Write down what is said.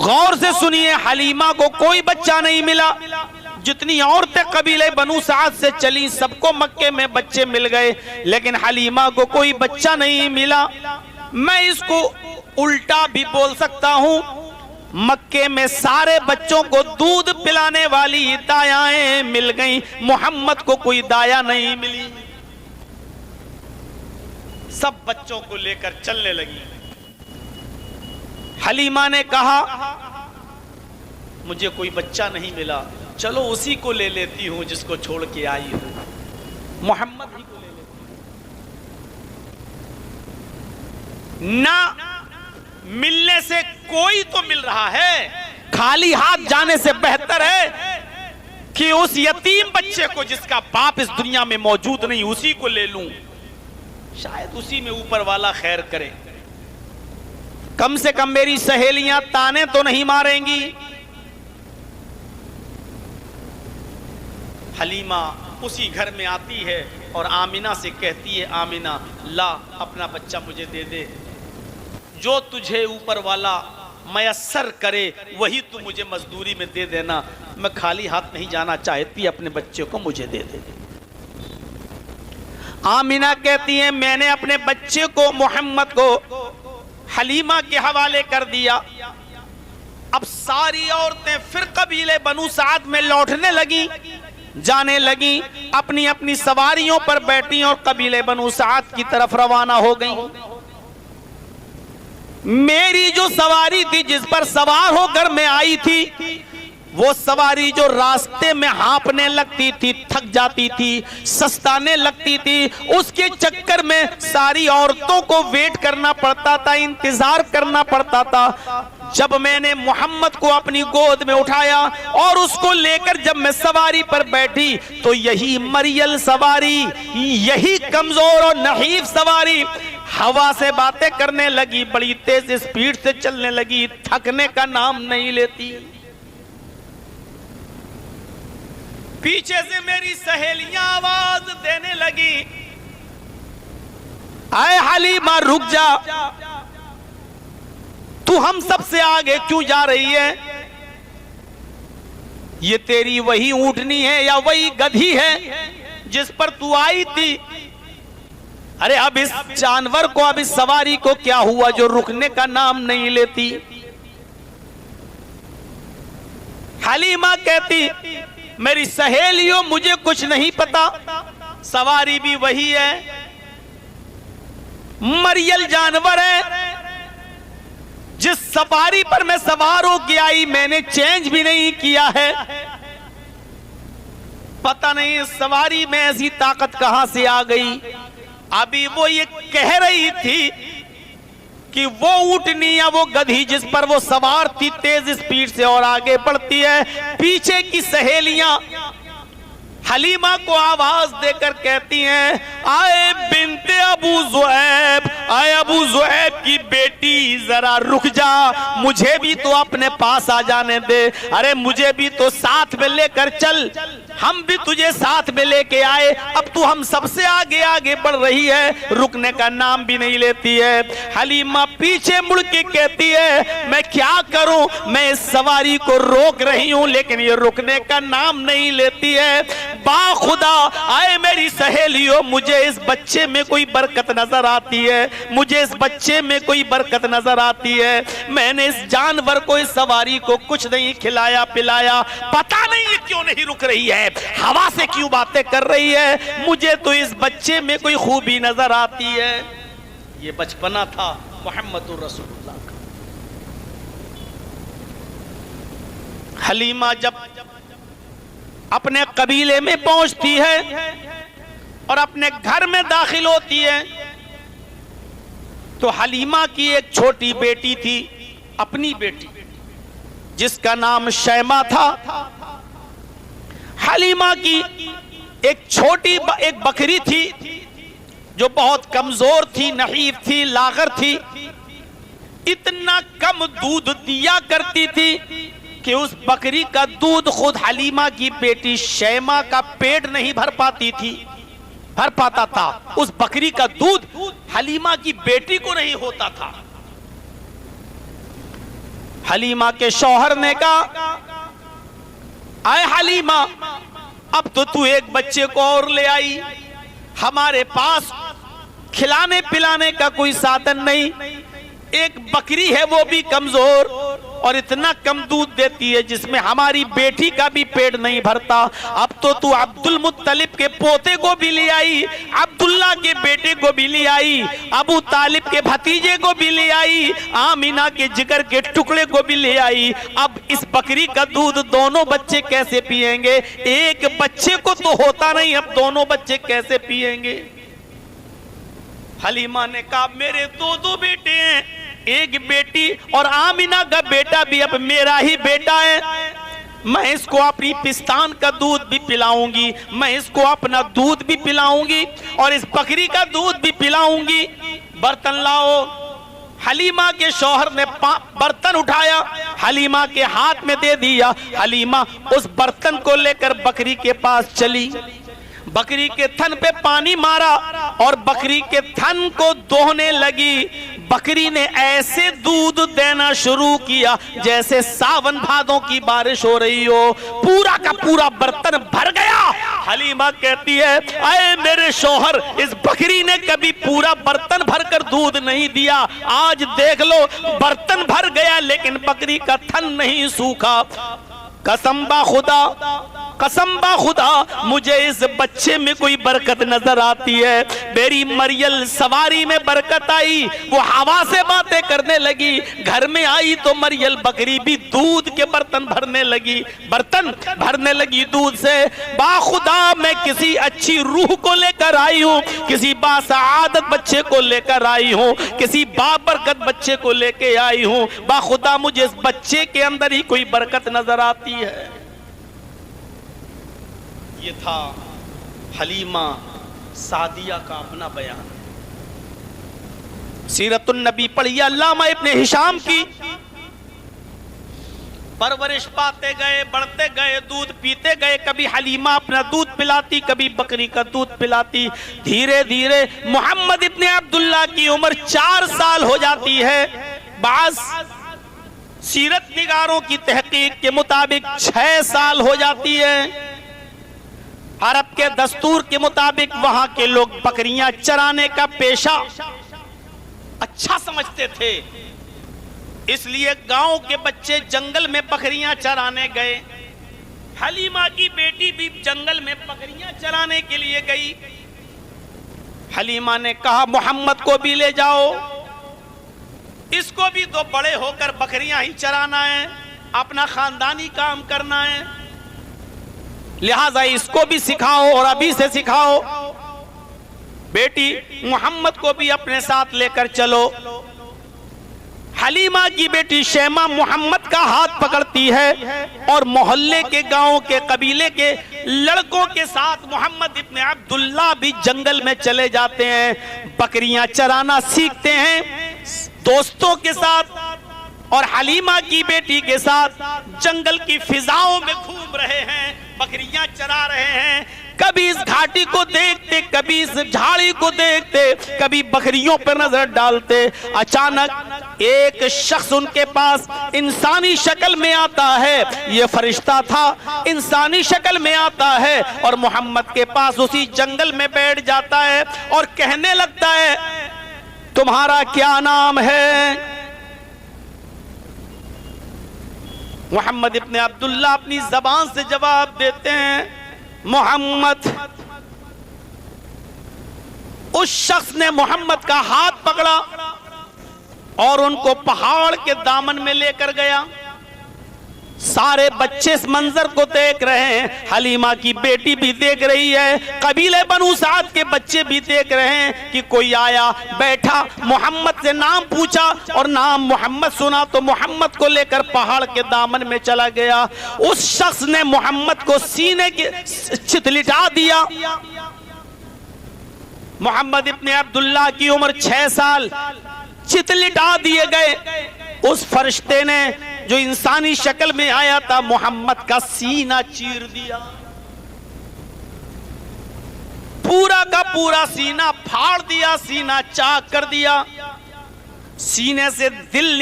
غور سے سنیے، حلیمہ کو کوئی بچہ نہیں ملا. جتنی عورتیں قبیلے بنو سعد سے چلی سب کو مکے میں بچے مل گئے، لیکن حلیمہ کو کوئی بچہ نہیں ملا. میں اس کو الٹا بھی بول سکتا ہوں، مکے میں سارے بچوں کو دودھ پلانے والی دایائیں مل گئیں، محمد کو کوئی دایا نہیں ملی. سب بچوں کو لے کر چلنے لگی. حلیمہ نے کہا مجھے کوئی بچہ نہیں ملا، چلو اسی کو لے لیتی ہوں جس کو چھوڑ کے آئی ہوں، محمد ہی کو لے لیتی ہوں. نہ ملنے سے کوئی تو مل رہا ہے، خالی ہاتھ جانے سے بہتر ہے کہ اس یتیم بچے کو جس کا باپ اس دنیا میں موجود نہیں اسی کو لے لوں، شاید اسی میں اوپر والا خیر کرے. کم سے کم میری سہیلیاں تانے تو نہیں ماریں گی. حلیمہ اسی گھر میں آتی ہے اور آمینہ سے کہتی ہے، آمینہ لا اپنا بچہ مجھے دے دے، جو تجھے اوپر والا میسر کرے وہی تو مجھے مزدوری میں دے دینا، میں خالی ہاتھ نہیں جانا چاہتی، اپنے بچے کو مجھے دے دے. آمینہ کہتی ہیں میں نے اپنے بچے کو محمد کو حلیمہ کے حوالے کر دیا. اب ساری عورتیں پھر قبیلے بنو سعد میں لوٹنے لگی، جانے لگی، اپنی اپنی سواریوں پر بیٹھی اور قبیلے بنو سعد کی طرف روانہ ہو گئیں. میری جو سواری تھی جس پر سوار ہو کر میں آئی تھی، وہ سواری جو راستے میں ہانپنے لگتی تھی، تھک جاتی تھی، سستانے لگتی تھی، اس کے چکر میں ساری عورتوں کو ویٹ کرنا پڑتا تھا، انتظار کرنا پڑتا تھا. جب میں نے محمد کو اپنی گود میں اٹھایا اور اس کو لے کر جب میں سواری پر بیٹھی تو یہی مریل سواری، یہی کمزور اور نحیف سواری ہوا سے باتیں کرنے لگی، بڑی تیز اسپیڈ سے چلنے لگی، تھکنے کا نام نہیں لیتی. پیچھے سے میری سہیلیاں آواز دینے لگی، اے حلیمہ رک جا، تو ہم سب سے آگے کیوں جا رہی ہے؟ یہ تیری وہی اونٹنی ہے یا وہی گدھی ہے جس پر تو آئی تھی؟ ارے اب اس جانور کو، اب اس سواری کو کیا ہوا جو رکنے کا نام نہیں لیتی؟ حلیمہ کہتی میری سہیلیوں مجھے کچھ نہیں پتا، سواری بھی وہی ہے، مریل جانور ہے، جس سواری پر میں سوار ہو کے آئی میں نے چینج بھی نہیں کیا ہے، پتہ نہیں اس سواری میں ایسی طاقت کہاں سے آ گئی. ابھی وہ یہ کہہ رہی تھی کہ وہ اونٹنی یا وہ گدھی جس پر وہ سوار تھی تیز اسپیڈ سے اور آگے بڑھتی ہے، پیچھے کی سہیلیاں حلیمہ کو آواز دے کر کہتی ہیں آئے بنت ابو زعیب، آئے ابو زعیب کی بیٹی ذرا رک جا، مجھے بھی تو اپنے پاس آ جانے دے، ارے مجھے بھی تو ساتھ میں لے کر چل، ہم بھی تجھے ساتھ میں لے کے آئے، اب تو ہم سب سے آگے آگے بڑھ رہی ہے، رکنے کا نام بھی نہیں لیتی ہے. حلیمہ پیچھے مڑ کے کہتی ہے میں کیا کروں، میں اس سواری کو روک رہی ہوں لیکن یہ رکنے کا نام نہیں لیتی ہے. با خدا آئے میری سہیلیوں مجھے اس بچے میں کوئی برکت نظر آتی ہے، مجھے اس بچے میں کوئی برکت نظر آتی ہے، میں نے اس جانور کو، اس سواری کو کچھ نہیں کھلایا پلایا، پتہ نہیں یہ کیوں نہیں رک رہی ہے، ہوا سے کیوں باتیں کر رہی ہے، مجھے تو اس بچے میں کوئی خوبی نظر آتی ہے. یہ بچپنا تھا محمد رسول اللہ کا. حلیمہ جب اپنے قبیلے میں پہنچتی ہے اور اپنے گھر میں داخل ہوتی ہے تو حلیمہ کی ایک چھوٹی بیٹی تھی، اپنی بیٹی جس کا نام شیمہ تھا. حلیمہ کی ایک چھوٹی ایک بکری تھی جو بہت کمزور تھی، نحیف تھی، لاغر تھی، اتنا کم دودھ دیا کرتی تھی کہ اس بکری کا دودھ خود حلیمہ کی بیٹی شیمہ کا پیٹ نہیں بھر پاتا تھا. اس بکری کا دودھ حلیمہ کی بیٹی کو نہیں ہوتا تھا. حلیمہ کے شوہر نے کہا اے حلیمہ اب تو ایک بچے کو اور لے آئی، ہمارے پاس کھلانے پلانے کا کوئی سادن نہیں، ایک بکری ہے وہ بھی کمزور اور اتنا کم دودھ دیتی ہے جس میں ہماری بیٹی کا بھی پیٹ نہیں بھرتا، اب تو عبد المطلب کے پوتے کو بھی لے آئی، عبداللہ کے بیٹے کو بھی لے آئی، ابو طالب کے بھتیجے کو بھی لے آئی، آمینہ کے جگر کے ٹکڑے کو بھی لے آئی، اب اس بکری کا دودھ دونوں بچے کیسے پیئیں گے؟ ایک بچے کو تو ہوتا نہیں، اب دونوں بچے کیسے پیئیں گے؟ حلیمہ نے کہا میرے دو بیٹے ہیں، ایک بیٹی اور آمینہ کا بیٹا بھی اب میرا ہی بیٹا ہے، میں اس کو اپنی پستان کا دودھ بھی پلاؤں گی، میں اس کو اپنا دودھ بھی پلاؤں گی اور اس بکری کا دودھ بھی پلاؤں گی، برتن لاؤ۔ حلیمہ کے شوہر نے برتن اٹھایا، حلیمہ کے ہاتھ میں دے دیا، حلیمہ اس برتن کو لے کر بکری کے پاس چلی، بکری کے تھن پہ پانی مارا اور بکری کے تھن کو دوہنے لگی، بکری نے ایسے دودھ دینا شروع کیا جیسے ساون بھادوں کی بارش ہو رہی ہو، پورا کا پورا برتن بھر گیا۔ حلیمہ کہتی ہے اے میرے شوہر، اس بکری نے کبھی پورا برتن بھر کر دودھ نہیں دیا، آج دیکھ لو برتن بھر گیا لیکن بکری کا تھن نہیں سوکھا، قسم با خدا مجھے اس بچے میں کوئی برکت نظر آتی ہے۔ میری مریل سواری میں برکت آئی، وہ ہوا سے باتیں کرنے لگی، گھر میں آئی تو مریل بکری بھی دودھ کے برتن بھرنے لگی دودھ سے۔ با خدا میں کسی اچھی روح کو لے کر آئی ہوں، کسی باسعادت بچے کو لے کر آئی ہوں، کسی بابرکت بچے کو لے کے آئی ہوں، با خدا مجھے اس بچے کے اندر ہی کوئی برکت نظر آتی ہے۔ یہ تھا حلیمہ سعدیہ کا اپنا بیان۔ سیرت النبی پڑھیے علامہ ابن ہشام کی، پرورش پاتے گئے، بڑھتے گئے، دودھ پیتے گئے، کبھی حلیمہ اپنا دودھ پلاتی، کبھی بکری کا دودھ پلاتی، دھیرے دھیرے محمد ابن عبداللہ کی عمر 4 سال ہو جاتی ہے، بعض سیرت نگاروں کی تحقیق کے مطابق 6 سال ہو جاتی ہے۔ عرب کے دستور کے مطابق وہاں کے لوگ بکریاں چرانے کا پیشہ اچھا سمجھتے تھے، اس لیے گاؤں کے بچے جنگل میں بکریاں چرانے گئے، حلیمہ کی بیٹی بھی جنگل میں بکریاں چرانے کے لیے گئی۔ حلیمہ نے کہا محمد کو بھی لے جاؤ، اس کو بھی تو بڑے ہو کر بکریاں ہی چرانا ہے، اپنا خاندانی کام کرنا ہے، لہٰذا اس کو بھی سکھاؤ اور ابھی سے سکھاؤ، بیٹی محمد کو بھی اپنے ساتھ لے کر چلو۔ حلیمہ کی بیٹی شیمہ محمد کا ہاتھ پکڑتی ہے اور محلے کے گاؤں کے قبیلے کے لڑکوں کے ساتھ محمد ابن عبداللہ بھی جنگل میں چلے جاتے ہیں، بکریاں چرانا سیکھتے ہیں دوستوں کے ساتھ، اور حلیمہ کی بیٹی کے ساتھ جنگل کی فضاؤں میں گھوم رہے ہیں، بکریاں چرا رہے ہیں، کبھی اس گھاٹی کو دیکھتے، کبھی اس جھاڑی کو دیکھتے، کبھی بکریوں پر نظر ڈالتے۔ اچانک ایک شخص ان کے پاس انسانی شکل میں آتا ہے، یہ فرشتہ تھا، انسانی شکل میں آتا ہے اور محمد کے پاس اسی جنگل میں بیٹھ جاتا ہے اور کہنے لگتا ہے تمہارا کیا نام ہے؟ محمد ابن عبداللہ اپنی زبان سے جواب دیتے ہیں محمد۔ اس شخص نے محمد کا ہاتھ پکڑا اور ان کو پہاڑ کے دامن میں لے کر گیا۔ سارے بچے اس منظر کو دیکھ رہے ہیں، حلیمہ کی بیٹی بھی دیکھ رہی ہے، قبیلے بنو سعد کے بچے بھی دیکھ رہے ہیں کہ کوئی آیا، بیٹھا، محمد سے نام پوچھا اور نام محمد سنا تو محمد کو لے کر پہاڑ کے دامن میں چلا گیا۔ اس شخص نے محمد کو سینے کے چتلٹا دیا۔ محمد ابن عبداللہ کی عمر 6 سال، چتلٹا دیے گئے۔ اس فرشتے نے جو انسانی شکل میں آیا تھا محمد کا سینہ چیر دیا، پورا کا پورا سینہ پھاڑ دیا، سینہ چاک کر دیا، سینے سے دل